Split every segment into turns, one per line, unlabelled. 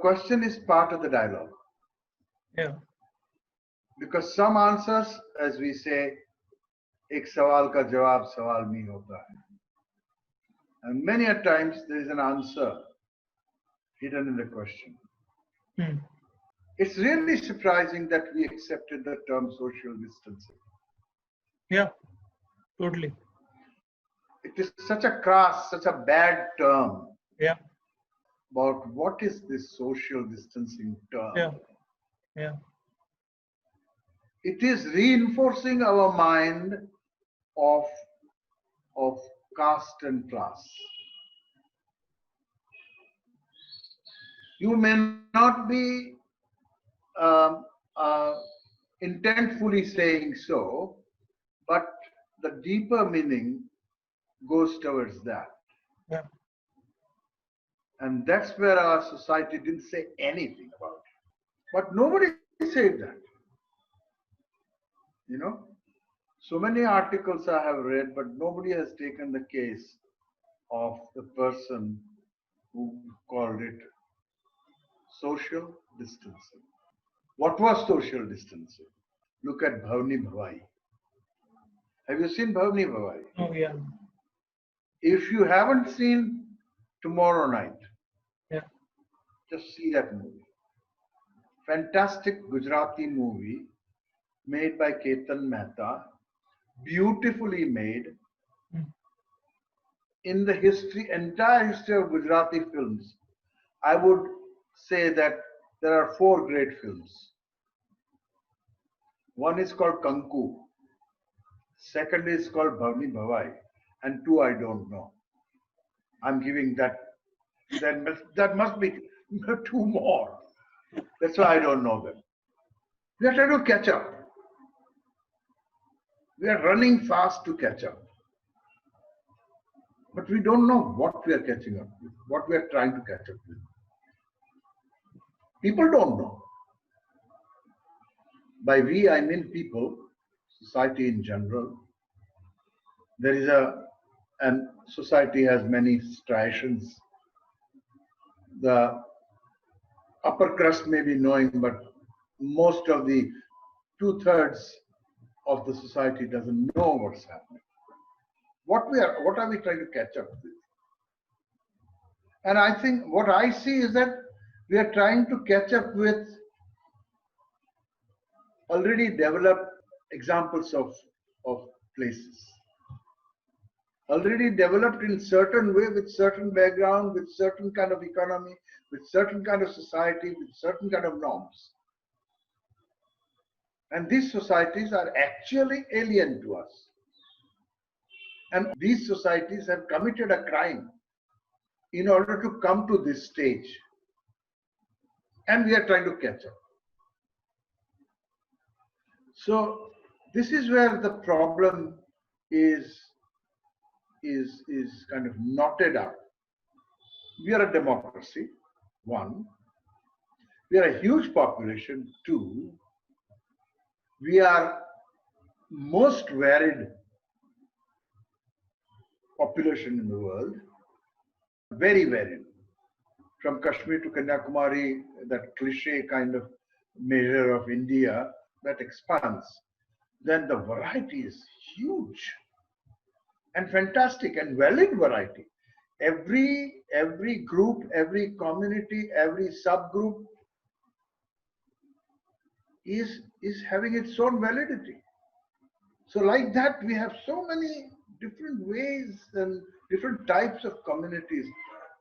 question is part of the dialogue.
Yeah.
Because some answers, as we say, एक सवाल का जवाब सवाल में होता है. And many a times there is an answer hidden in the question.
Hmm.
It's really surprising that we accepted the term social distancing.
Yeah. Totally.
It is such a crass, such a bad term.
Yeah.
About what is this social distancing term?
Yeah. Yeah.
It is reinforcing our mind of caste and class. You may not be um, uh, intentfully saying so, but the deeper meaning goes towards that.
Yeah.
And that's where our society didn't say anything about it. But nobody said that. You know, so many articles I have read, but nobody has taken the case of the person who called it social distancing. What was social distancing? Look at Bhavani Bhavai. Have you seen Bhavani Bhavai?
Oh, yeah.
If you haven't seen Tomorrow Night,
Yeah.
just see that movie. Fantastic Gujarati movie made by Ketan Mehta, beautifully made.
Hmm.
In the entire history of Gujarati films, I would say that there are 4 great films. One is called Kanku, second is called Bhavani Bhavai, and 2 I don't know. I'm giving that. That must be 2 more. That's why I don't know them. We are trying to catch up. We are running fast to catch up. But we don't know what we are catching up with, what we are trying to catch up with. People don't know. By we, I mean people, society in general. There is and society has many striations. The upper crust may be knowing, but most of the 2/3 of the society doesn't know what's happening. What are we trying to catch up with? And I think what I see is that we are trying to catch up with already developed examples of places. Already developed in certain way, with certain background, with certain kind of economy, with certain kind of society, with certain kind of norms. And these societies are actually alien to us. And these societies have committed a crime in order to come to this stage. And we are trying to catch up. So this is where the problem is kind of knotted up. We are a democracy, 1. We are a huge population, 2. We are most varied population in the world, very varied. From Kashmir to Kanyakumari, that cliche kind of measure of India, that expands. Then the variety is huge and fantastic and valid variety. Every group, every community, every subgroup is having its own validity. So like that, we have so many different ways and different types of communities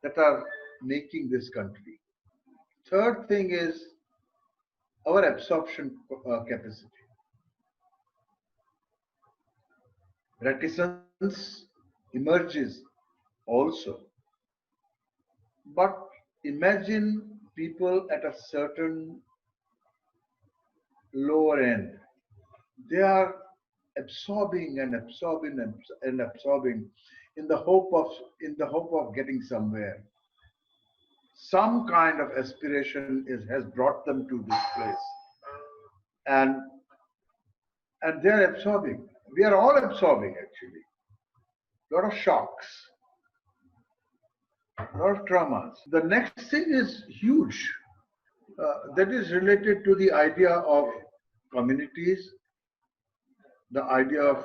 that are making this country. Third thing is our absorption capacity. Reticence emerges also. But imagine people at a certain lower end. They are absorbing and absorbing and absorbing in the hope of getting somewhere. Some kind of aspiration has brought them to this place, and they're absorbing. We are all absorbing actually. A lot of shocks, a lot of traumas. The next thing is huge. that is related to the idea of communities, the idea of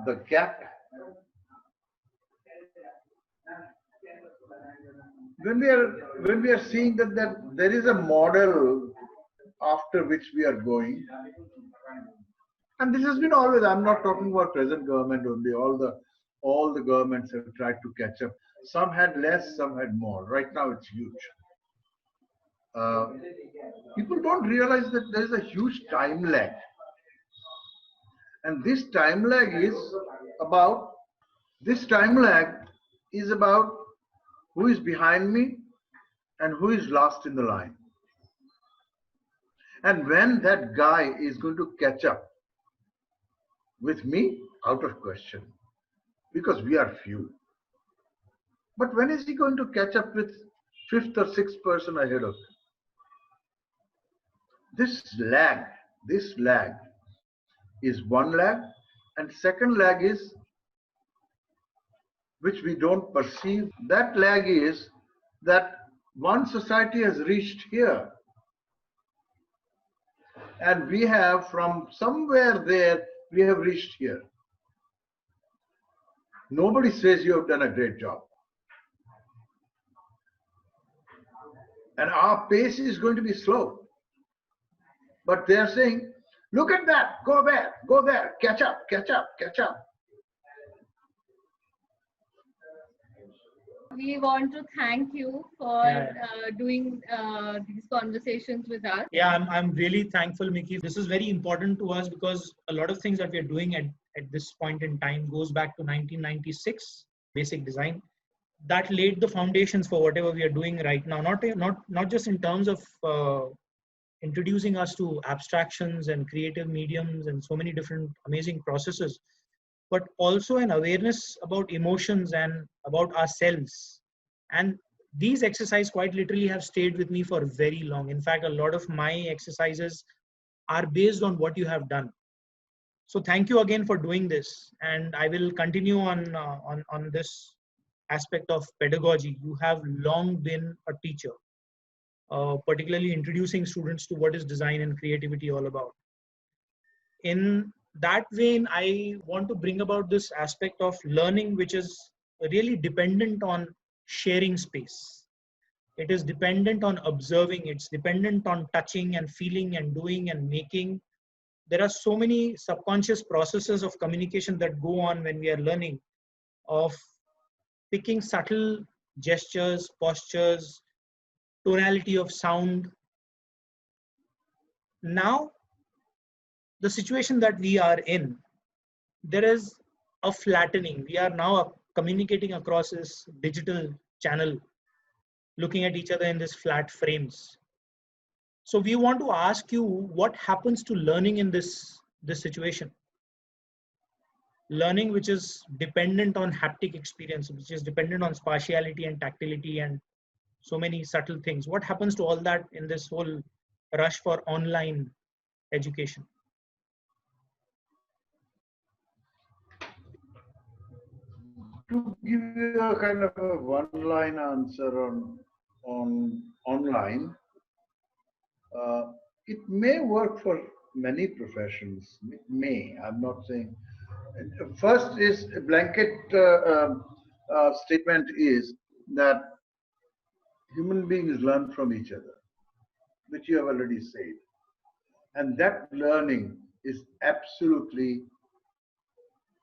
the gap. When we are seeing that there is a model after which we are going, and this has been always, I'm not talking about present government only, all the governments have tried to catch up. Some had less, some had more. Right now it's huge. People don't realize that there is a huge time lag. And this time lag is about who is behind me and who is last in the line. And when that guy is going to catch up with me, out of question, because we are few. But when is he going to catch up with fifth or sixth person ahead of him? This lag is one lag, and second lag is, which we don't perceive, that lag is that one society has reached here, and we have, from somewhere there, we have reached here. Nobody says you have done a great job. And our pace is going to be slow. But they are saying, look at that, go there, catch up, catch up, catch up.
We want to thank you for doing these conversations with us.
Yeah, I'm really thankful, Mickey. This is very important to us because a lot of things that we are doing at this point in time goes back to 1996, basic design. That laid the foundations for whatever we are doing right now, not just in terms of introducing us to abstractions and creative mediums and so many different amazing processes, but also an awareness about emotions and about ourselves. And these exercises quite literally have stayed with me for very long. In fact, a lot of my exercises are based on what you have done. So thank you again for doing this. And I will continue on this aspect of pedagogy. You have long been a teacher, particularly introducing students to what is design and creativity all about. In that vein, I want to bring about this aspect of learning, which is really dependent on sharing space. It is dependent on observing. It's dependent on touching and feeling and doing and making. There are so many subconscious processes of communication that go on when we are learning, of picking subtle gestures, postures, tonality of sound. Now, the situation that we are in, there is a flattening. We are now communicating across this digital channel, looking at each other in these flat frames. So we want to ask you, what happens to learning in this situation? Learning which is dependent on haptic experience, which is dependent on spatiality and tactility and so many subtle things. What happens to all that in this whole rush for online education?
To give you a kind of a one-line answer on online, it may work for many professions. It may. I'm not saying. First is a blanket statement is that human beings learn from each other, which you have already said, and that learning is absolutely.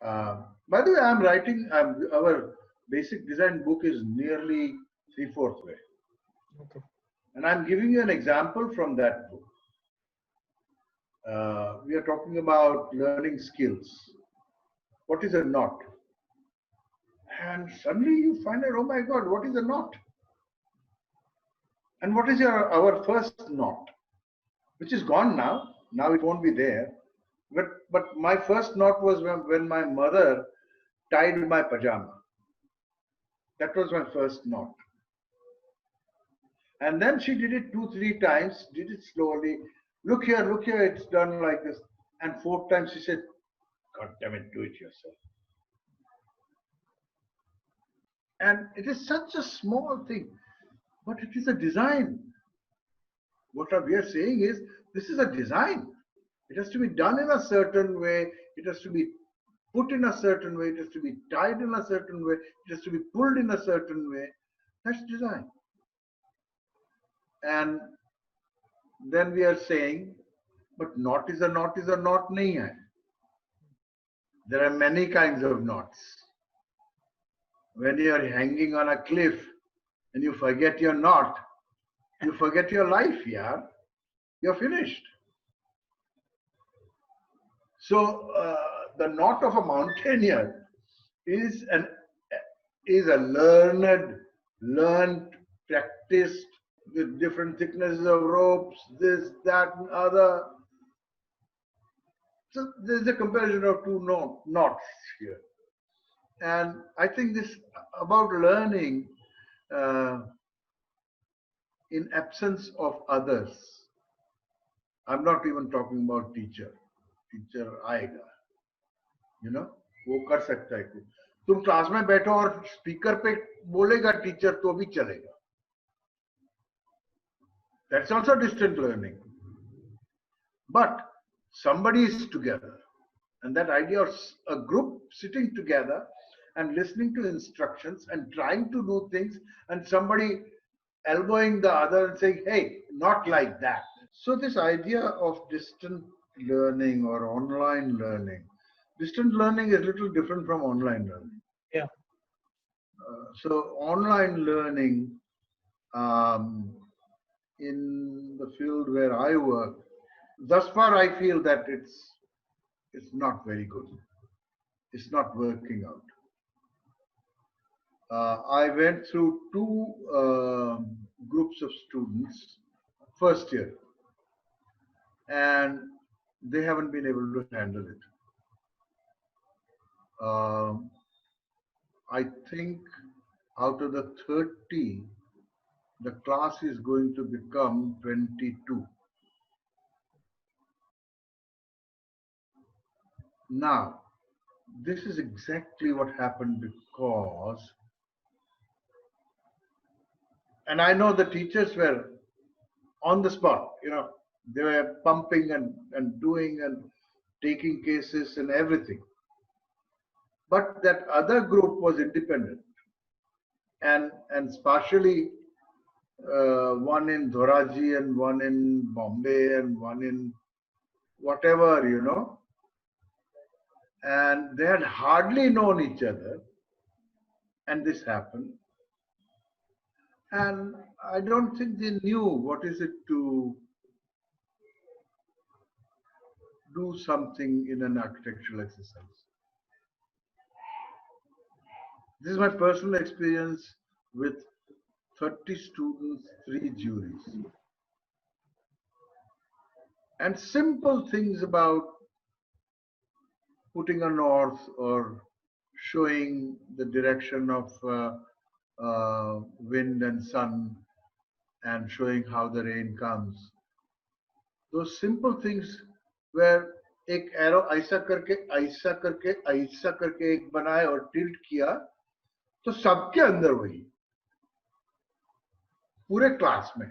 By the way, I'm writing. Our basic design book is nearly 3/4 way,
Okay.
and I'm giving you an example from that book. We are talking about learning skills. What is a knot? And suddenly you find out, oh my God, what is a knot? And what is our first knot? Which is gone now. Now it won't be there. But my first knot was when my mother tied my pajama. That was my first knot. And then she did it 2-3 times, did it slowly. Look here, it's done like this. And 4th time she said, God damn it, do it yourself. And it is such a small thing. but it is a design. What we are saying is, this is a design. It has to be done in a certain way. It has to be put in a certain way. It has to be tied in a certain way. It has to be pulled in a certain way. That's design. And then we are saying, but knot is a knot is a knot nahi hai. There are many kinds of knots. When you are hanging on a cliff and you forget your knot, you forget your life, yeah. You're finished. So the knot of a mountaineer is a learned, practiced with different thicknesses of ropes, this, that, and other. So there's a comparison of two knots here. And I think this about learning in absence of others. I'm not even talking about teacher. Teacher आएगा, you know, वो कर सकता है कुछ. तुम class में बैठो और स्पीकर पे बोलेगा टीचर तो भी चलेगा. That's also distant learning. But somebody is together, and that idea of a group sitting together and listening to instructions and trying to do things, and somebody elbowing the other and saying, hey, not like that. So this idea of distant learning or online learning, distant learning is a little different from online learning.
Yeah.
So online learning in the field where I work, thus far I feel that it's not very good. It's not working out. I went through two groups of students first year, and they haven't been able to handle it. I think out of the 30, the class is going to become 22. Now, this is exactly what happened because, and I know the teachers were on the spot, you know, they were pumping and doing and taking cases and everything. But that other group was independent, and partially one in Dhoraji and one in Bombay and one in whatever, you know, and they had hardly known each other, and this happened. And I don't think they knew what is it to do something in an architectural exercise. This is my personal experience with 30 students, 3 juries. And simple things about putting a north or showing the direction of wind and sun and showing how the rain comes. Those simple things where एक arrow ऐसा करके एक बनाए और tilt किया तो सबके अंदर वही पूरे क्लास में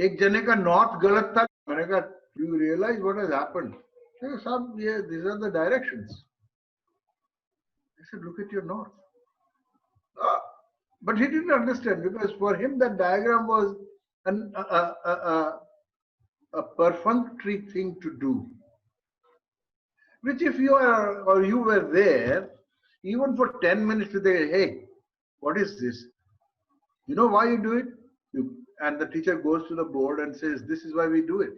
एक जने का नॉर्थ गलत था मैंने कहा you realize what has happened? Sab, yeah, these are the directions. I said, look at your north. But he didn't understand because for him that diagram was a perfunctory thing to do. Which if you are or you were there, even for 10 minutes to say, hey, what is this? You know why you do it? And the teacher goes to the board and says, this is why we do it.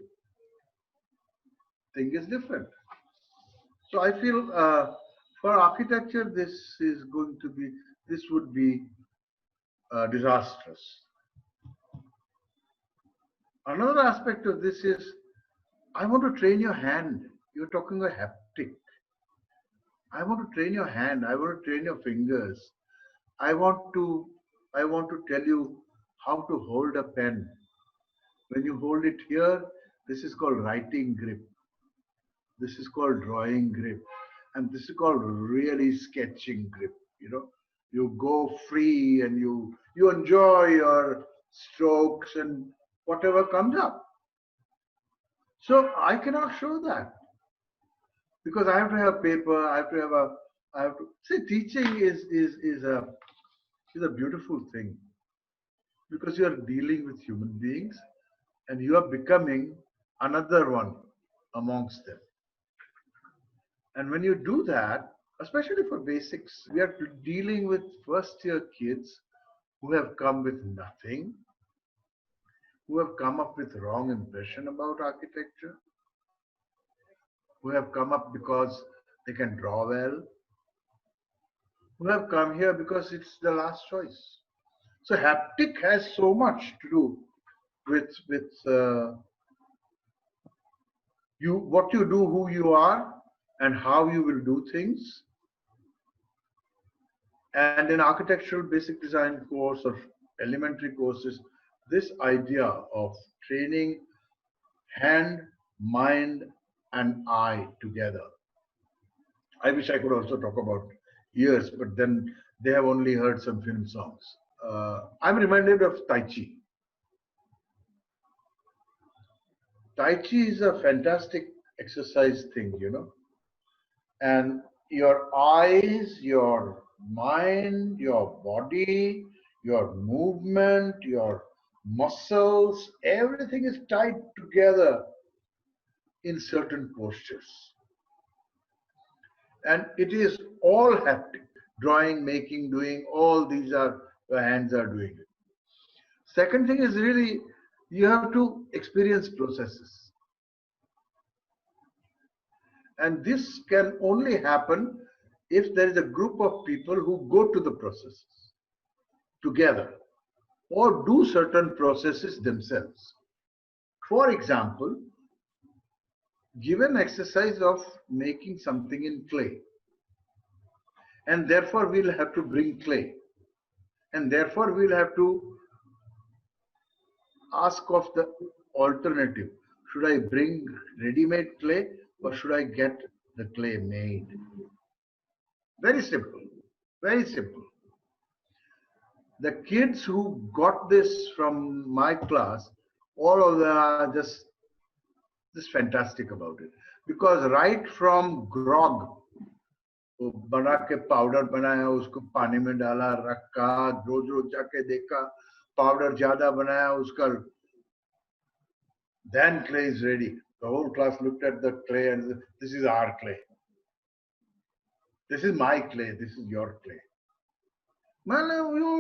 Thing is different. So I feel for architecture, this would be disastrous. Another aspect of this is, I want to train your hand. You're talking about haptic. I want to train your hand. I want to train your fingers. I want to tell you how to hold a pen. When you hold it here, this is called writing grip. This is called drawing grip. And this is called really sketching grip. You know, You go free and you enjoy your strokes and whatever comes up. So I cannot show that because I have to have paper. I have to see. Teaching is a beautiful thing because you are dealing with human beings and you are becoming another one amongst them. And when you do that, especially for basics, we are dealing with first year kids who have come with nothing, who have come up with wrong impression about architecture, who have come up because they can draw well, who have come here because it's the last choice. So haptic has so much to do with you, what you do, who you are, and how you will do things. And in architectural basic design course or elementary courses, this idea of training hand, mind, and eye together. I wish I could also talk about ears, but then they have only heard some film songs. I'm reminded of Tai Chi. Tai Chi is a fantastic exercise thing, you know. And your eyes, your mind, your body, your movement, your muscles, everything is tied together in certain postures. And it is all haptic. Drawing, making, doing, all these are, the hands are doing it. Second thing is really, you have to experience processes. And this can only happen if there is a group of people who go to the processes together or do certain processes themselves. For example, give an exercise of making something in clay, and therefore we'll have to bring clay, and therefore we'll have to ask of the alternative. Should I bring ready-made clay or should I get the clay made? Very simple, very simple. The kids who got this from my class, all of them are just fantastic about it. Because right from grog, बना के powder बनाया, उसको पानी में डाला, रखा, रोज रोज जाके देखा, पाउडर ज्यादा बनाया उसका, then clay is ready. The whole class looked at the clay and said, this is our clay. This is my clay, this is your clay. मैंने वो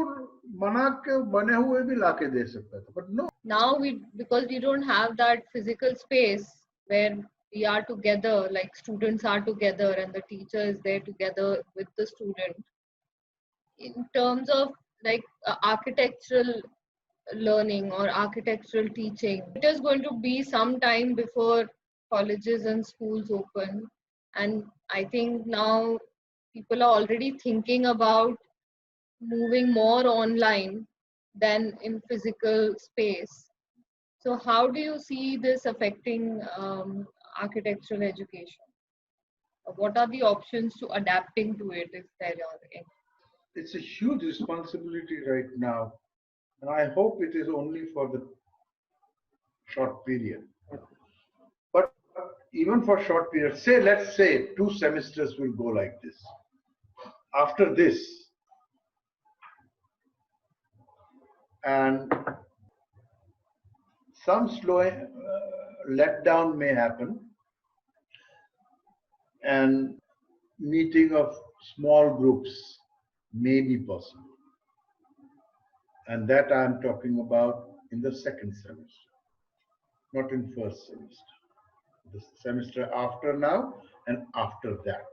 बना के बने हुए भी लाके दे सकता था, but no.
Now because we don't have that physical space where we are together, like students are together and the teacher is there together with the student. In terms of like architectural learning or architectural teaching, it is going to be some time before colleges and schools open. And I think now people are already thinking about moving more online than in physical space. So how do you see this affecting architectural education? What are the options to adapting to it if there are any?
It's a huge responsibility right now, and I hope it is only for the short period. But even for short period, say, let's say 2 semesters will go like this. After this, and some slow letdown may happen, and meeting of small groups may be possible. And that I am talking about in the second semester, not in first semester. The semester after now and after that.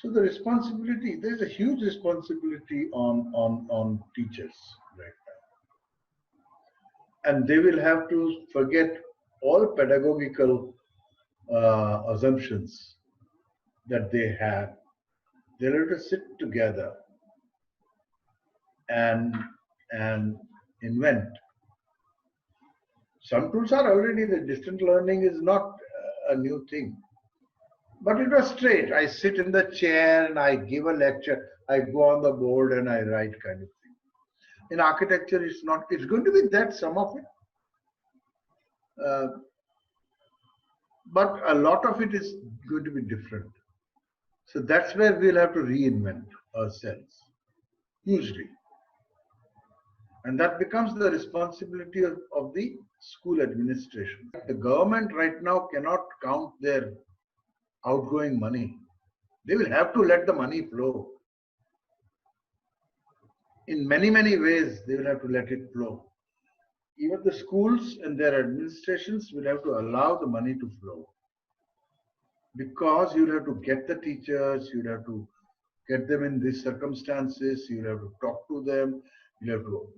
So the responsibility, there is a huge responsibility on teachers right now. And they will have to forget all pedagogical assumptions that they have. They'll have to sit together and invent. Some tools are already, the distant learning is not a new thing. But it was straight. I sit in the chair and I give a lecture. I go on the board and I write kind of thing. In architecture, it's not. It's going to be that, some of it. But a lot of it is going to be different. So that's where we'll have to reinvent ourselves, hugely. And that becomes the responsibility of the school administration. The government right now cannot count their outgoing money. They will have to let the money flow. In many, many ways, they will have to let it flow. Even the schools and their administrations will have to allow the money to flow. Because you'll have to get the teachers, you'll have to get them in these circumstances, you'll have to talk to them, you'll have to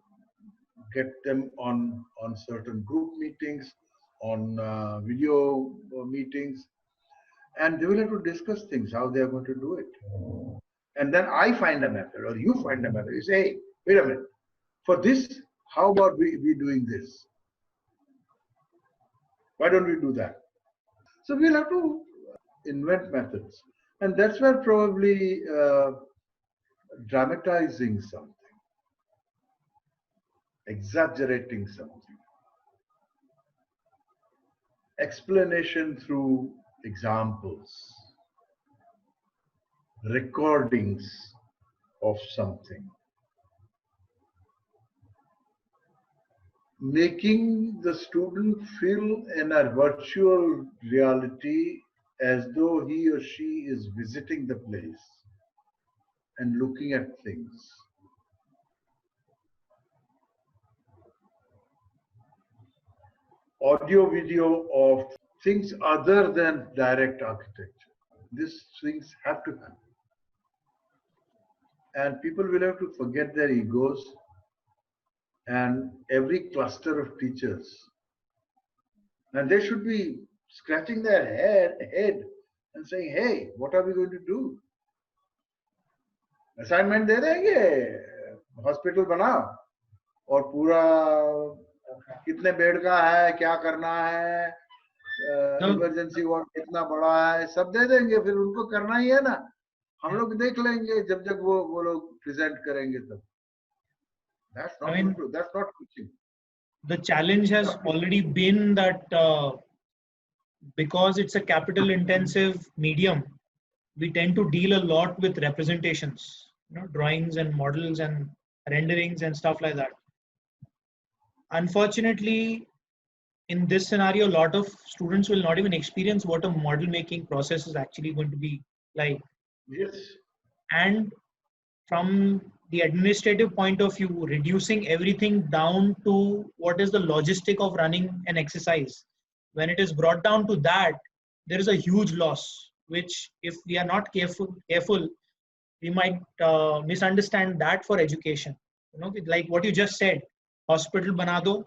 get them on certain group meetings, on video meetings, and they will have to discuss things, how they are going to do it. And then I find a method, or you find a method. You say, hey, wait a minute, for this, how about we doing this? Why don't we do that? So we'll have to invent methods. And that's where probably dramatizing something, exaggerating something, explanation through examples, recordings of something, making the student feel in a virtual reality as though he or she is visiting the place and looking at things. Audio video of things other than direct architecture. These things have to happen. And people will have to forget their egos, and every cluster of teachers. And they should be scratching their head and saying, hey, what are we going to do? Assignment de denge, hospital banao, और पूरा कितने bed का है, क्या करना है, emergency ward कितना बड़ा है, सब दे देंगे, फिर उनको करना ही है ना, हम लोग देख लेंगे जब वो लोग प्रेजेंट करेंगे तब. That's not true. That's not teaching.
The challenge has already been that because it's a capital intensive medium, we tend to deal a lot with representations, drawings and models and renderings and stuff like that. Unfortunately, in this scenario, a lot of students will not even experience what a model making process is actually going to be like.
Yes.
And from the administrative point of view, reducing everything down to what is the logistic of running an exercise. When it is brought down to that, there is a huge loss, which if we are not careful, we might misunderstand that for education. Like what you just said, hospital bana do,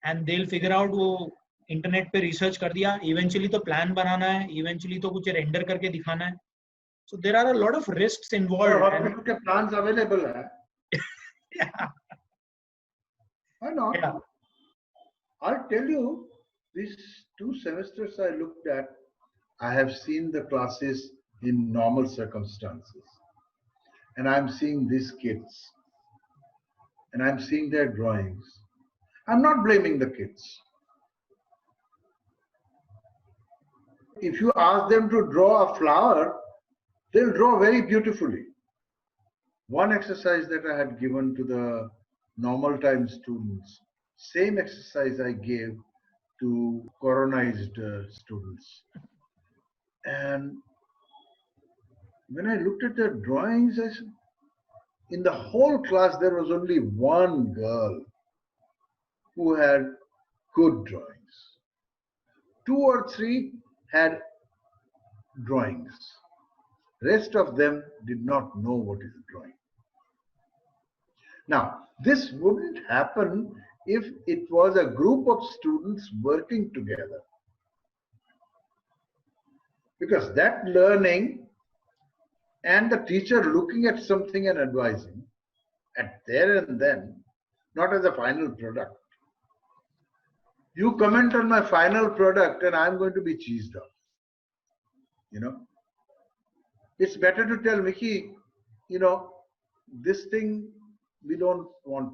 and they'll figure out वो internet पे research कर दिया, eventually तो plan बनाना है, eventually तो कुछ render करके दिखाना है. So there are a lot of risks involved.
Hospital के plans available है.
Yeah.
Why not?
Yeah.
I'll tell you, these 2 semesters I looked at, I have seen the classes in normal circumstances. And I'm seeing these kids. And I'm seeing their drawings. I'm not blaming the kids. If you ask them to draw a flower, they'll draw very beautifully. One exercise that I had given to the normal time students, same exercise I gave to coronized students. And when I looked at their drawings, I said, in the whole class, there was only one girl who had good drawings. 2 or 3 had drawings. Rest of them did not know what is a drawing. Now, this wouldn't happen if it was a group of students working together. Because that learning and the teacher looking at something and advising at there and then, not as a final product. You comment on my final product and I'm going to be cheesed off. You know, it's better to tell Mickey, you know, this thing we don't want,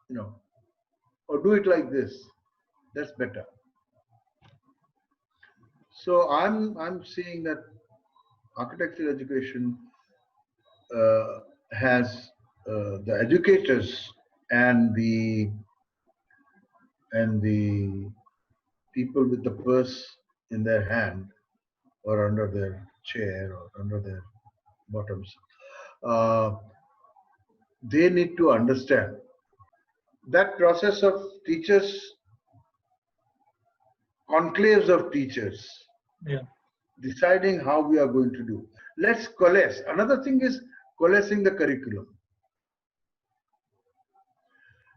you know, or do it like this. That's better. So I'm seeing that architecture education has the educators and the people with the purse in their hand or under their chair or under their bottoms. They need to understand that process of teachers, conclaves of teachers,
Yeah.
deciding how we are going to do. Let's coalesce. Another thing is coalescing the curriculum.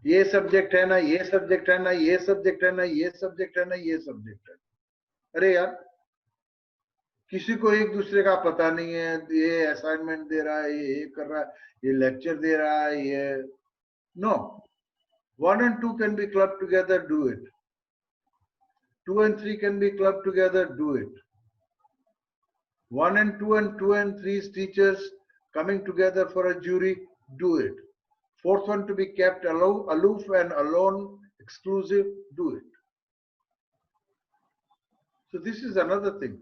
ये subject है ना, ये subject है ना, ये subject है ना, ये सब्जेक्ट है ना, ये सब्जेक्ट है. अरे यार, किसी को एक दूसरे का पता नहीं है. ये असाइनमेंट दे रहा है, ये कर रहा है, ये लेक्चर दे रहा है, ये no. 1 and 2 can be clubbed together, do it. 2 and 3 can be clubbed together, do it. 1 and 2 and 2 and 3's teachers coming together for a jury, do it. 4th one to be kept aloof and alone, exclusive, do it. So this is another thing.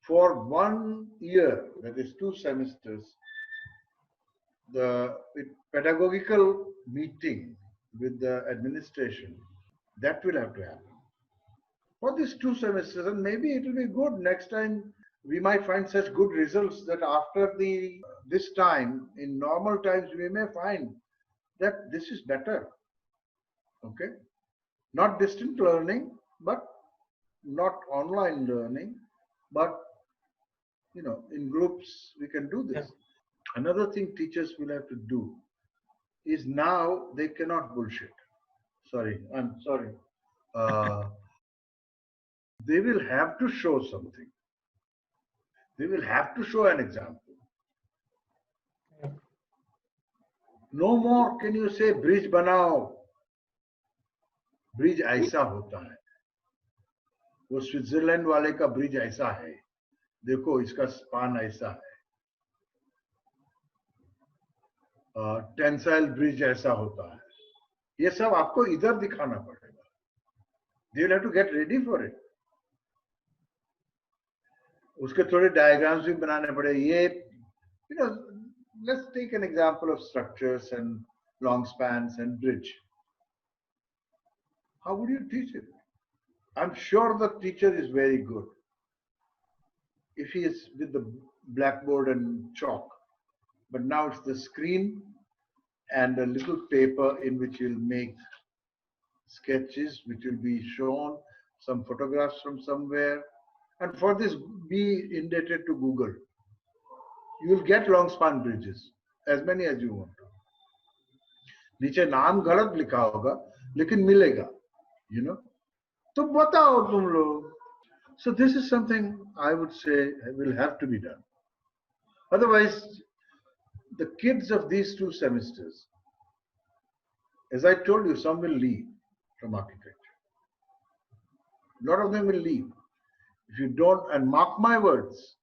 For 1 year, that is 2 semesters, the pedagogical meeting with the administration, that will have to happen. For these 2 semesters, and maybe it will be good. Next time we might find such good results that after this time, in normal times, we may find that this is better. Okay, not distant learning, but not online learning, but you know, in groups we can do this. Yeah. Another thing teachers will have to do is now they cannot bullshit. Sorry, I'm sorry. They will have to show something. They will have to show an example. No more can you say bridge banao. Bridge ऐसा होता है. वो Switzerland वाले का bridge ऐसा है. देखो इसका स्पान ऐसा है. टेंसाइल ब्रिज ऐसा होता है. ये सब आपको इधर दिखाना पड़ेगा. They will have to get ready for it. उसके थोड़े डायग्राम्स भी बनाने पड़े. ये, you know, let's take an example of structures and long spans and bridge. How would you teach it? I'm sure the teacher is very good if he is with the blackboard and chalk. But now it's the screen and a little paper in which you'll make sketches, which will be shown, some photographs from somewhere. And for this, be indebted to Google. You will get long span bridges, as many as you want. नीचे नाम गलत लिखा होगा, लेकिन मिलेगा, you know. तो बताओ तुम लोग. So this is something I would say will have to be done. Otherwise, the kids of these 2 semesters, as I told you, some will leave from architecture. A lot of them will leave. If you don't, and mark my words,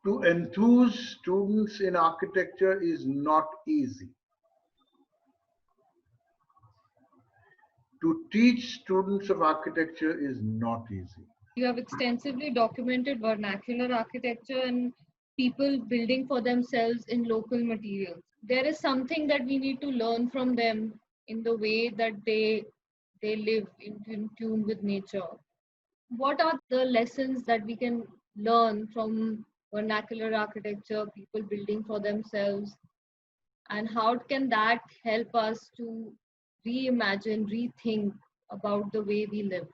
to enthuse students in architecture is not easy. To teach students of architecture is not easy.
You have extensively documented vernacular architecture and people building for themselves in local materials. There is something that we need to learn from them in the way that they live in tune with nature. What are the lessons that we can learn from vernacular architecture, people building for themselves, and how can that help us to reimagine, rethink about the way we live?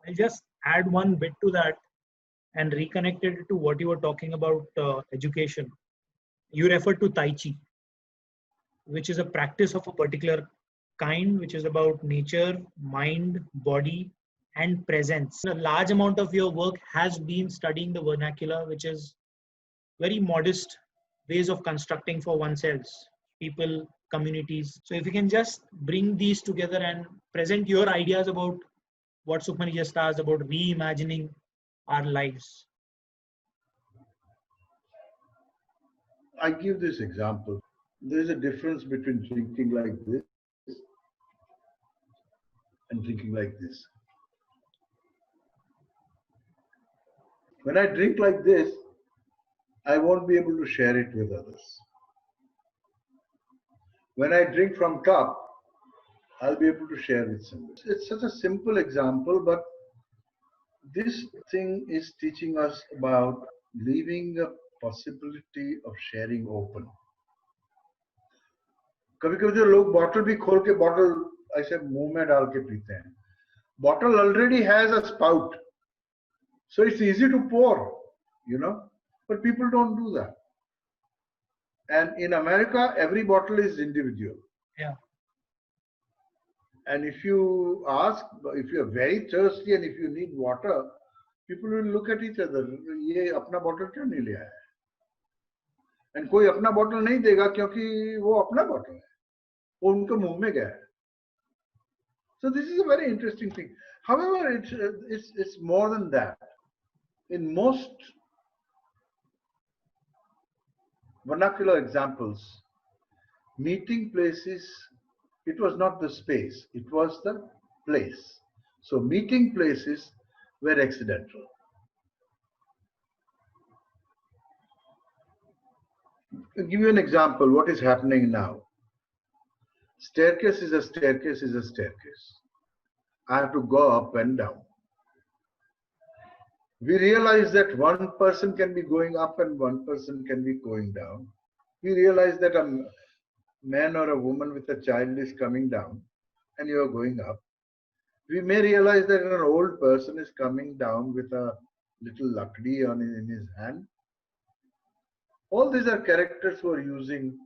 I'll just add one bit to that and reconnect it to what you were talking about education. You referred to Tai Chi, which is a practice of a particular kind, which is about nature, mind, body, and presence. A large amount of your work has been studying the vernacular, which is very modest ways of constructing for oneself, people, communities. So if you can just bring these together and present your ideas about what Sukhmani just asked about reimagining our lives?
I give this example. There is a difference between drinking like this and drinking like this. When I drink like this, I won't be able to share it with others. When I drink from cup, I'll be able to share with somebody. It's such a simple example, but this thing is teaching us about leaving a possibility of sharing open. कभी कभी जो लोग bottle भी खोल के bottle ऐसे मुंह में डाल के पीते हैं. Bottle already has a spout, so it's easy to pour, but people don't do that. And in America, every bottle is individual.
Yeah.
And if you ask, if you are very thirsty and if you need water, people will look at each other. ये अपना bottle क्यों नहीं ले आया? And कोई अपना bottle नहीं देगा क्योंकि वो अपना bottle है. वो उनके मुंह में गया है. So this is a very interesting thing. However, it's more than that. In most vernacular examples, meeting places, it was not the space, it was the place. So meeting places were accidental. I'll give you an example, what is happening now. Staircase is a staircase is a staircase. I have to go up and down. We realize that one person can be going up and one person can be going down. We realize that a man or a woman with a child is coming down and you are going up. We may realize that an old person is coming down with a little lakdi in his hand. All these are characters who are using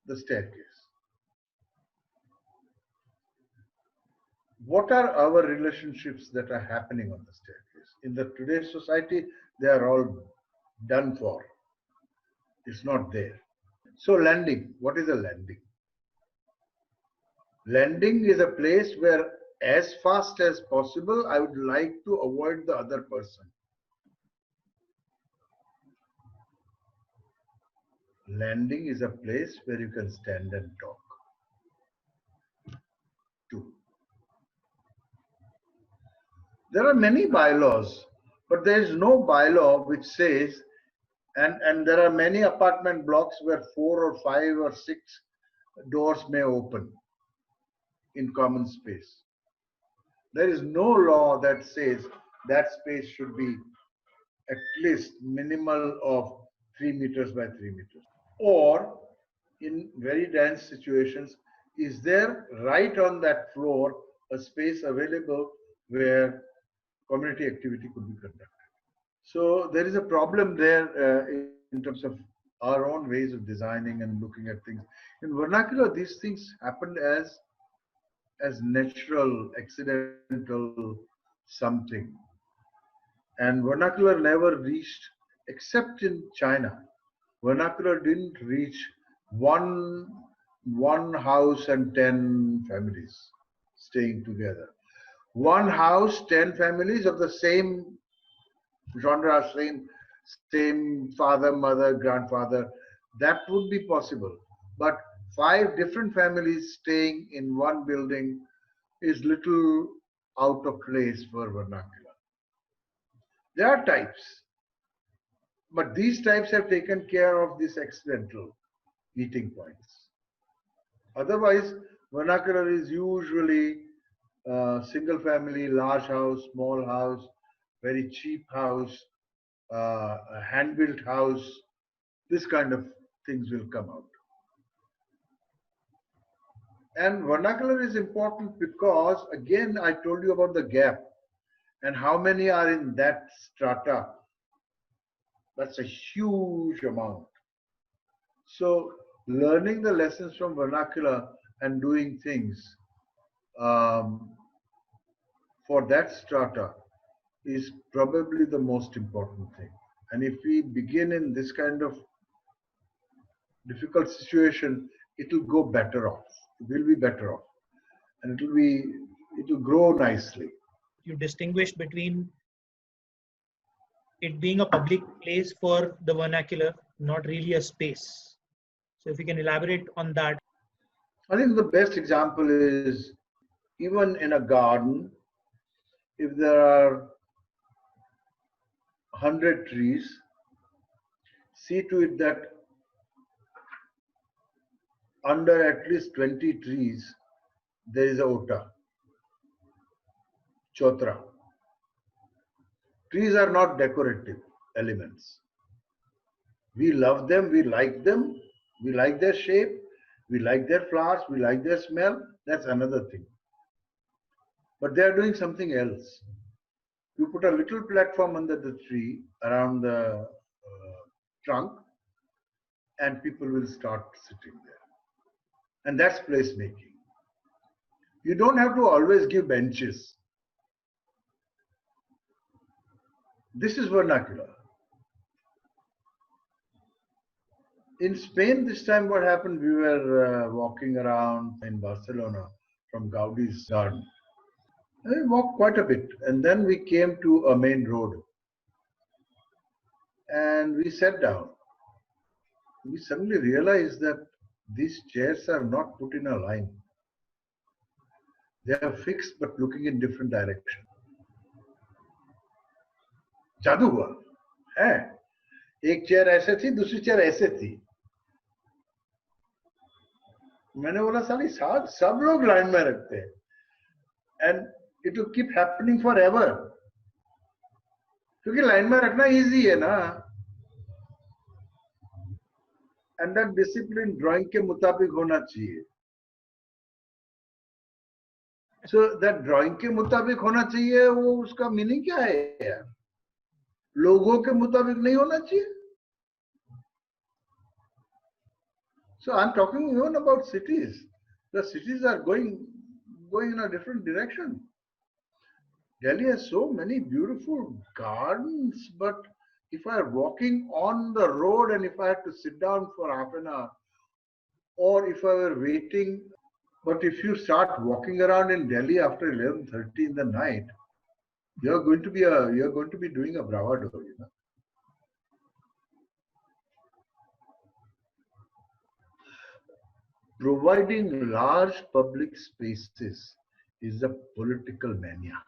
the staircase. What are our relationships that are happening on the staircase? In the today's society, they are all done for. It's not there. So landing, what is a landing? Landing is a place where as fast as possible, I would like to avoid the other person. Landing is a place where you can stand and talk. Two. There are many bylaws, but there is no bylaw which says, and there are many apartment blocks where 4 or 5 or 6 doors may open in common space. There is no law that says that space should be at least minimal of 3 meters by 3 meters. Or in very dense situations, is there right on that floor a space available where community activity could be conducted? So there is a problem there in terms of our own ways of designing and looking at things. In vernacular, these things happened as natural, accidental something. And vernacular never reached, except in China, vernacular didn't reach one house and 10 families staying together. One house, 10 families of the same genre, same father, mother, grandfather, that would be possible. But 5 different families staying in one building is little out of place for vernacular. There are types, but these types have taken care of these accidental meeting points. Otherwise, vernacular is usually single family, large house, small house, very cheap house, a hand-built house. This kind of things will come out. And vernacular is important because, again, I told you about the gap and how many are in that strata. That's a huge amount. So learning the lessons from vernacular and doing things for that strata is probably the most important thing. And if we begin in this kind of difficult situation, it will go better off. It will be better off, and it will grow nicely.
You distinguish between it being a public place for the vernacular, not really a space. So if you can elaborate on that.
I think the best example is even in a garden, if there are 100 trees, see to it that under at least 20 trees, there is a ota, chotra. Trees are not decorative elements. We love them, we like their shape, we like their flowers, we like their smell. That's another thing. But they are doing something else. You put a little platform under the tree around the trunk, and people will start sitting there. And that's placemaking. You don't have to always give benches. This is vernacular. In Spain, this time what happened, we were walking around in Barcelona from Gaudi's garden. And we walked quite a bit, and then we came to a main road. And we sat down. We suddenly realized that these chairs are not put in a line. They are fixed but looking in different direction. जादू हुआ है. एक chair ऐसे थी, दूसरी chair ऐसे थी. मैंने बोला साली सब लोग लाइन में रखते हैं. And it will keep happening forever. क्योंकि लाइन में रखना इजी है ना. And that discipline drawing के मुताबिक होना चाहिए. So that drawing के मुताबिक होना चाहिए, वो उसका मीनिंग क्या है यार? लोगों के मुताबिक नहीं होना चाहिए. So I'm talking even about cities. The cities are going in a different direction. Delhi has so many beautiful gardens, but if I were walking on the road and if I had to sit down for half an hour, or if I were waiting, but if you start walking around in Delhi after 11:30 in the night, you're going to be doing a bravado, you know. Providing large public spaces is a political mania.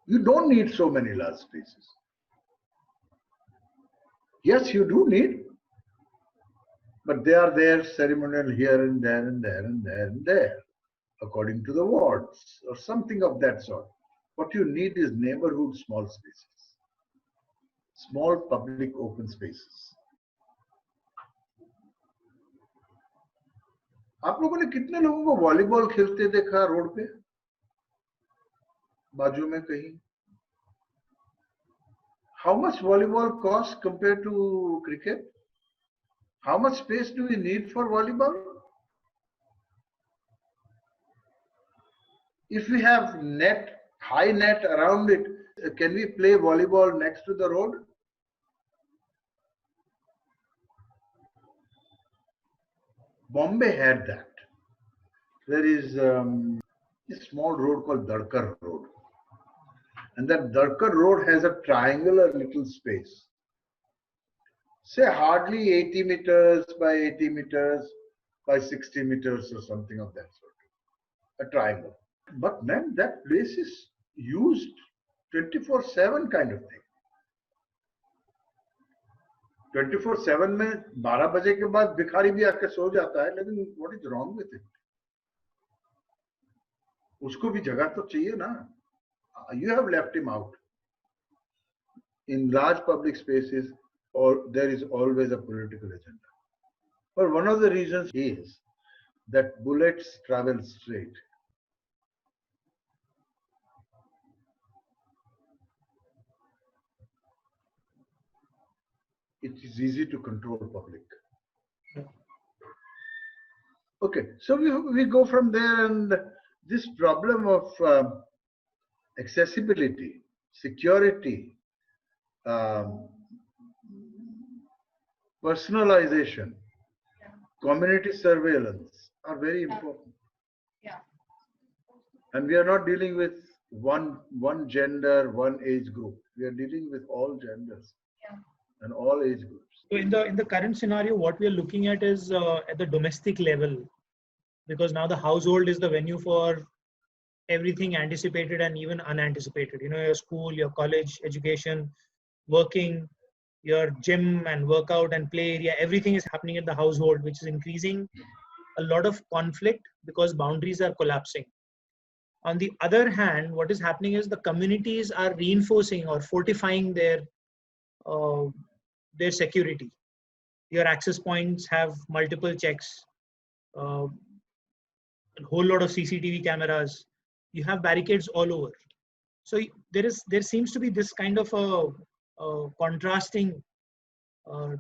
You don't need so many large spaces. Yes, you do need, but they are there ceremonial here and there and there and there and there, according to the wards or something of that sort. What you need is neighborhood small spaces, small public open spaces. आप लोगों ने कितने लोगों को volleyball खेलते देखा road पे, बाजू में कहीं? How much volleyball costs compared to cricket? How much space do we need for volleyball? If we have net, high net around it, can we play volleyball next to the road? Bombay had that. There is a small road called Dadkar Road. And that Dadkar Road has a triangular little space. Say hardly 80 meters by 80 meters by 60 meters or something of that sort. A triangle. But man, that place is used 24/7 kind of thing. 24/7 में 12 बजे के बाद भिखारी भी आके सो जाता है, लेकिन what is wrong with it? उसको भी जगह तो चाहिए ना. You have left him out. In large public spaces, or there is always a political agenda. But one of the reasons is that bullets travel straight. It is easy to control public. Okay, so we go from there, and this problem of accessibility, security, personalization, community surveillance are very important.
Yeah.
And we are not dealing with one gender, one age group. We are dealing with all genders
Yeah.
and all age groups.
So in the current scenario, what we are looking at is at the domestic level, because now the household is the venue for everything anticipated and even unanticipated. Your school, your college education, working, your gym and workout and play area, everything is happening at the household, which is increasing a lot of conflict because boundaries are collapsing. On the other hand, what is happening is the communities are reinforcing or fortifying uh, their security. Your access points have multiple checks, a whole lot of CCTV cameras. You have barricades all over. So there seems to be this kind of a contrasting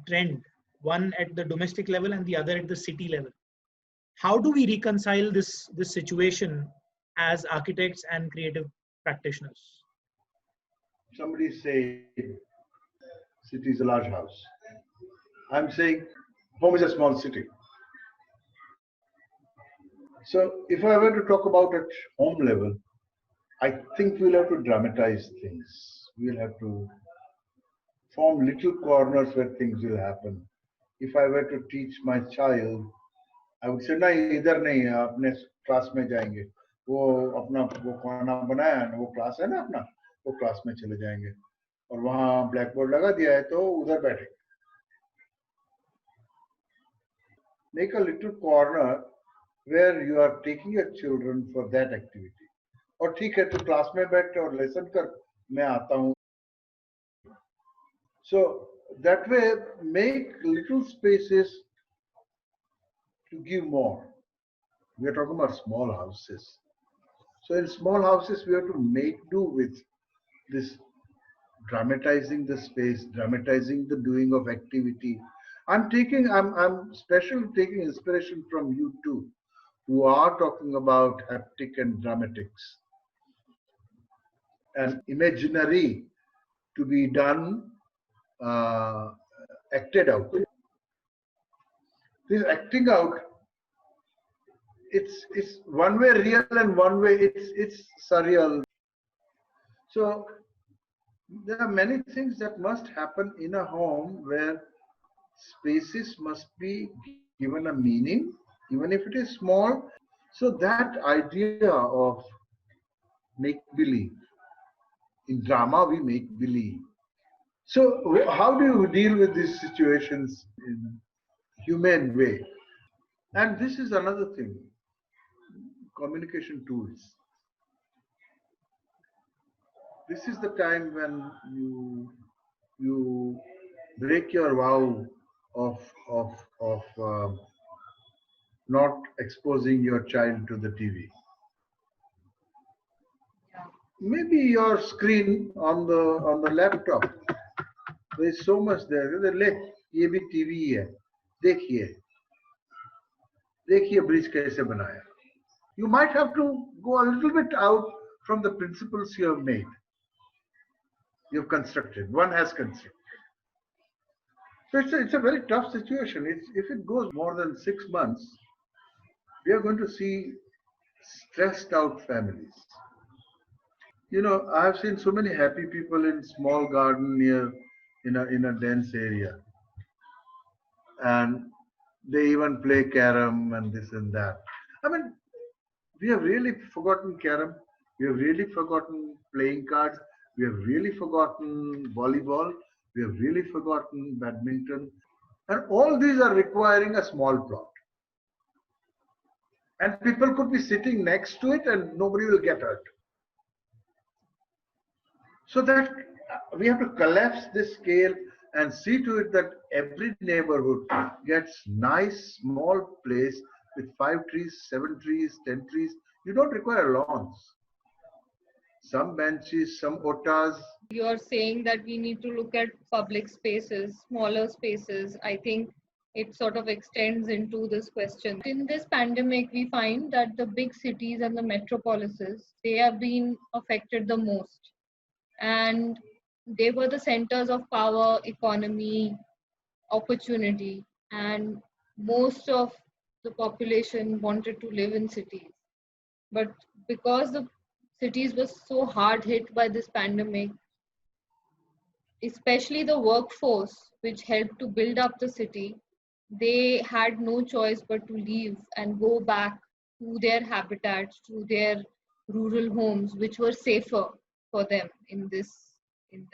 trend, one at the domestic level and the other at the city level. How do we reconcile this situation as architects and creative practitioners?
Somebody say city is a large house. I'm saying home is a small city. So if I were to talk about at home level, I think we'll have to dramatize things. We'll have to form little corners where things will happen. If I were to teach my child, I would say नहीं इधर नहीं अपने class में जाएंगे वो अपना वो खाना बनाया है वो क्लास है ना अपना वो क्लास में चले जाएंगे और वहाँ ब्लैक बोर्ड लगा दिया है तो उधर बैठे make a little corner where you are taking your children for that activity और ठीक है तो क्लास में बैठ और लेसन कर मैं आता हूँ so that way make little spaces to give more. We are talking about small houses. So in small houses, we have to make do with this dramatizing the space, dramatizing the doing of activity. I'm especially taking inspiration from you too, who are talking about haptic and dramatics and imaginary to be done, acted out. This acting out, it's one way real and one way it's surreal. So there are many things that must happen in a home where spaces must be given a meaning, even if it is small. So that idea of make believe. In drama, we make believe. So how do you deal with these situations in humane way? And this is another thing, communication tools. This is the time when you break your vow of not exposing your child to the TV.
Yeah.
Maybe your screen on the laptop. There is so much there. ले ये भी TV है देखिए देखिए bridge कैसे बनाया. You might have to go a little bit out from the principles you have made. You have constructed. One has constructed. So it's a very tough situation. If it goes more than 6 months, we are going to see stressed out families. I have seen so many happy people in small garden near in a dense area, and they even play carom and this and that. I mean, we have really forgotten carom. We have really forgotten playing cards. We have really forgotten volleyball. We have really forgotten badminton. And all these are requiring a small plot. And people could be sitting next to it and nobody will get hurt. So that we have to collapse this scale and see to it that every neighborhood gets nice small place with 5 trees, 7 trees, 10 trees. You don't require lawns. Some benches, some otas.
You're saying that we need to look at public spaces, smaller spaces. I think it sort of extends into this question. In this pandemic, we find that the big cities and the metropolises, they have been affected the most. And they were the centers of power, economy, opportunity. And most of the population wanted to live in cities. But because the cities were so hard hit by this pandemic, especially the workforce which helped to build up the city, they had no choice but to leave and go back to their habitats, to their rural homes, which were safer for them in this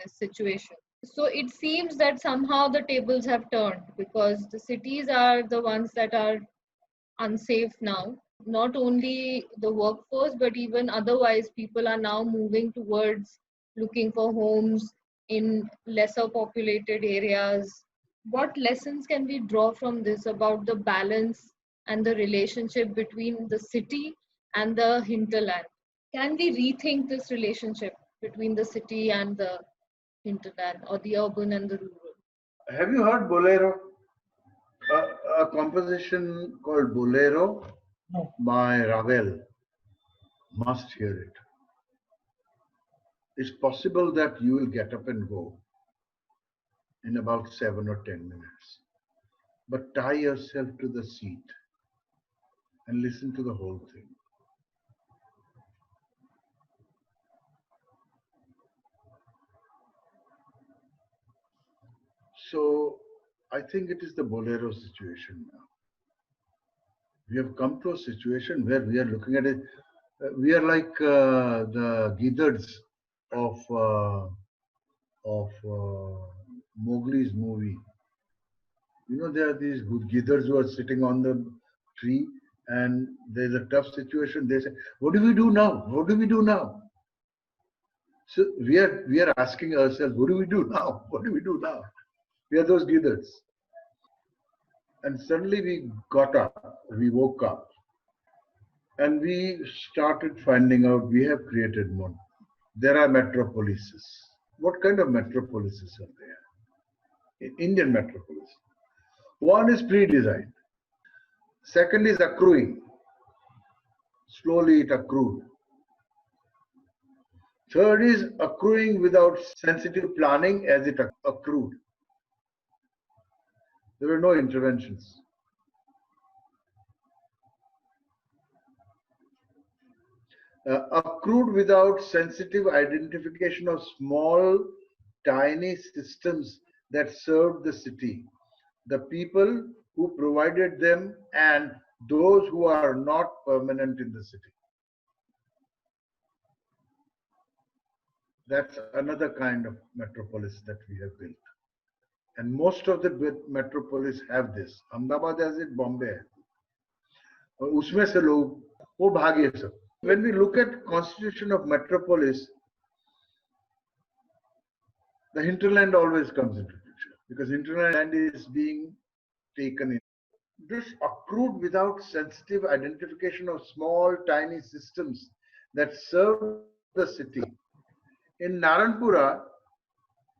situation. So it seems that somehow the tables have turned because the cities are the ones that are unsafe now. Not only the workforce, but even otherwise, people are now moving towards looking for homes in lesser populated areas. What lessons can we draw from this about the balance and the relationship between the city and the hinterland? Can we rethink this relationship between the city and the hinterland, or the urban and the rural?
Have you heard Bolero? A composition called Bolero
No.
by Ravel. Must hear it. It's possible that you will get up and go in about 7 or 10 minutes. But tie yourself to the seat and listen to the whole thing. So I think it is the Bolero situation now. We have come to a situation where we are looking at it. We are like the Gidards of Mowgli's movie. You know, there are these good Gidards who are sitting on the tree, and there's a tough situation. They say, "What do we do now? What do we do now?" So we are asking ourselves, "What do we do now? What do we do now?" We are those Gidards. And suddenly we got up, we woke up, and we started finding out we have created one. There are metropolises. What kind of metropolises are there? Indian metropolis. One is pre-designed. Second is accruing. Slowly it accrued. Third is accruing without sensitive planning as it accrued. There were no interventions. Accrued without sensitive identification of small, tiny systems that served the city, the people who provided them, and those who are not permanent in the city. That's another kind of metropolis that we have built. And most of the metropolis have this. Ahmedabad has it, Bombay has it. और उसमें से लोग वो भागे सब. When we look at constitution of metropolis, the hinterland always comes into picture because hinterland is being taken in. This accrued without sensitive identification of small, tiny systems that serve the city. In Naranpura,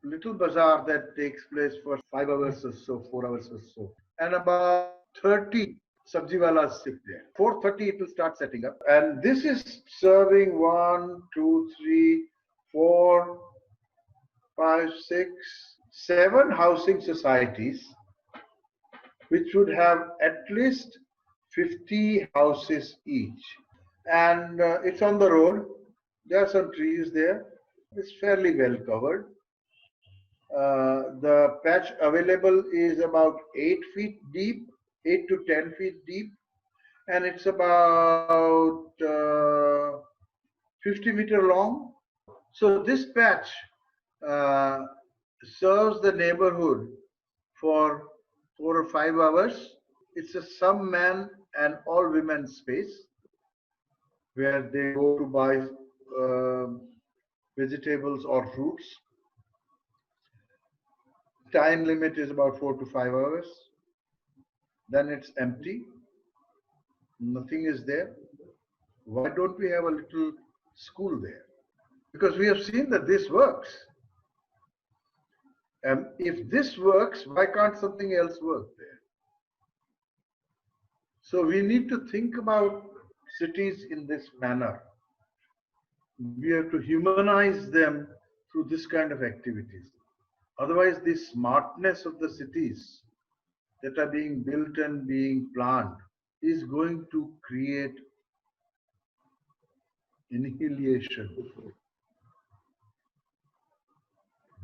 little bazaar that takes place for 5 hours or so, 4 hours or so, and about 30 sabjiwalas sit there. 4:30 it will start setting up, and this is serving 1, 2, 3, 4, 5, 6, 7 housing societies, which would have at least 50 houses each. And it's on the road. There are some trees there. It's fairly well covered. The patch available is about 8 feet deep, 8 to 10 feet deep, and it's about 50-meter long. So this patch serves the neighborhood for 4 or 5 hours. It's a some man and all women space where they go to buy vegetables or fruits. Time limit is about 4 to 5 hours. Then it's empty. Nothing is there. Why don't we have a little school there? Because we have seen that this works. And if this works, why can't something else work there? So we need to think about cities in this manner. We have to humanize them through this kind of activities. Otherwise, the smartness of the cities that are being built and being planned is going to create annihilation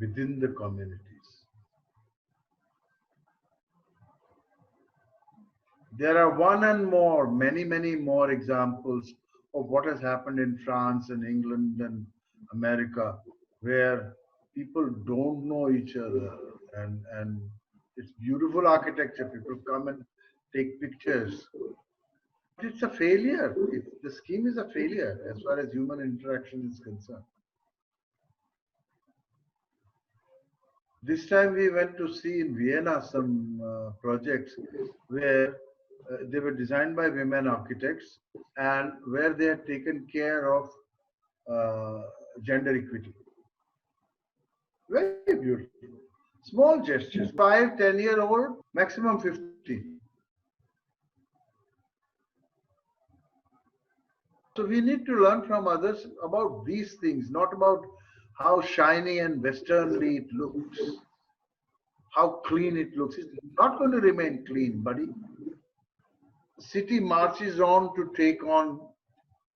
within the communities. There are many more examples of what has happened in France and England and America, where people don't know each other, and it's beautiful architecture. People come and take pictures. But it's a failure. The scheme is a failure as far as human interaction is concerned. This time we went to see in Vienna some projects where they were designed by women architects and where they had taken care of gender equity. Very beautiful. Small gestures, 5, 10-year-old, maximum 50. So we need to learn from others about these things, not about how shiny and westernly it looks, how clean it looks. It's not going to remain clean, buddy. The city marches on to take on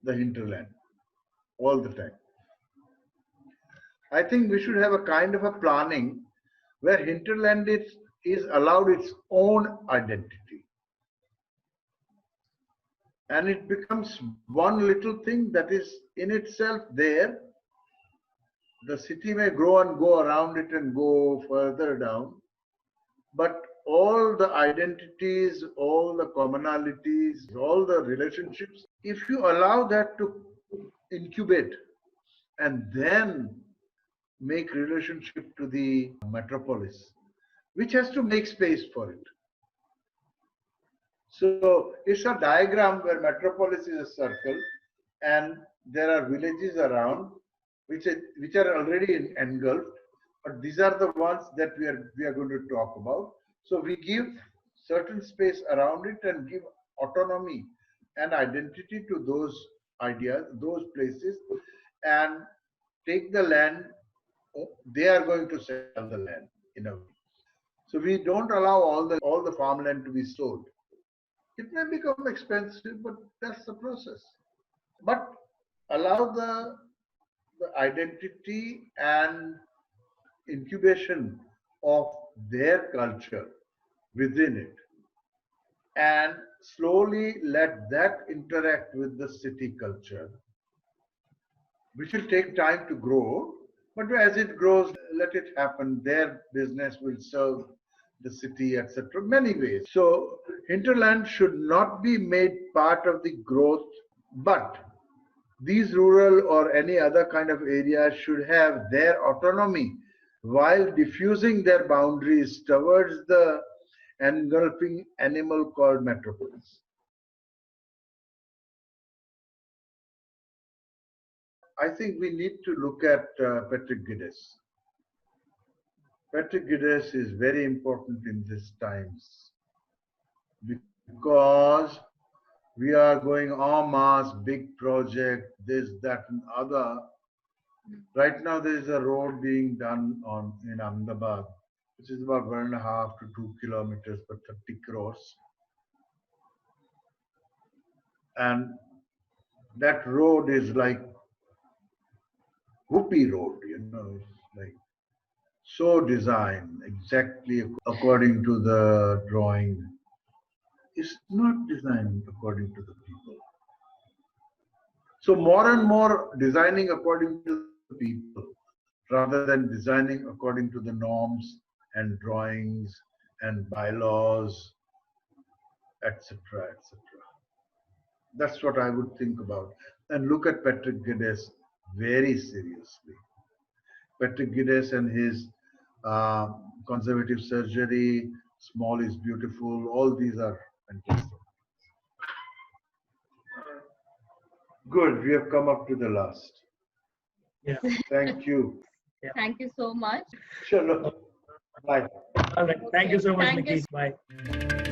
the hinterland all the time. I think we should have a kind of a planning where hinterland is allowed its own identity. And it becomes one little thing that is in itself there. The city may grow and go around it and go further down, but all the identities, all the commonalities, all the relationships, if you allow that to incubate and then make relationship to the metropolis, which has to make space for it. So it's a diagram where metropolis is a circle and there are villages around which are already engulfed, but these are the ones that we are going to talk about. So we give certain space around it and give autonomy and identity to those ideas, those places, and take the land. They are going to sell the land in a way. So we don't allow all the farmland to be sold. It may become expensive, but that's the process. But allow the identity and incubation of their culture within it, and slowly let that interact with the city culture, which will take time to grow. But as it grows, let it happen. Their business will serve the city, etc. Many ways. So hinterland should not be made part of the growth, but these rural or any other kind of areas should have their autonomy while diffusing their boundaries towards the engulfing animal called metropolis. I think we need to look at Patrick Geddes. Patrick Geddes is very important in these times because we are going en masse, big project, this, that, and other. Right now, there is a road being done in Ahmedabad, which is about 1.5 to 2 kilometers for 30 crores. And that road is like Whoopi Road, it's like so designed exactly according to the drawing. It's not designed according to the people. So more and more designing according to the people rather than designing according to the norms and drawings and bylaws, etc., etc. That's what I would think about. And look at Patrick Geddes very seriously. Patrick Geddes and his conservative surgery, small is beautiful, all these are fantastic. Good, we have come up to the last.
Yeah.
Thank you.
Yeah.
Thank you so much.
Shalom. Bye.
All right. Thank you so much,
Thank you.
Nikki. Bye.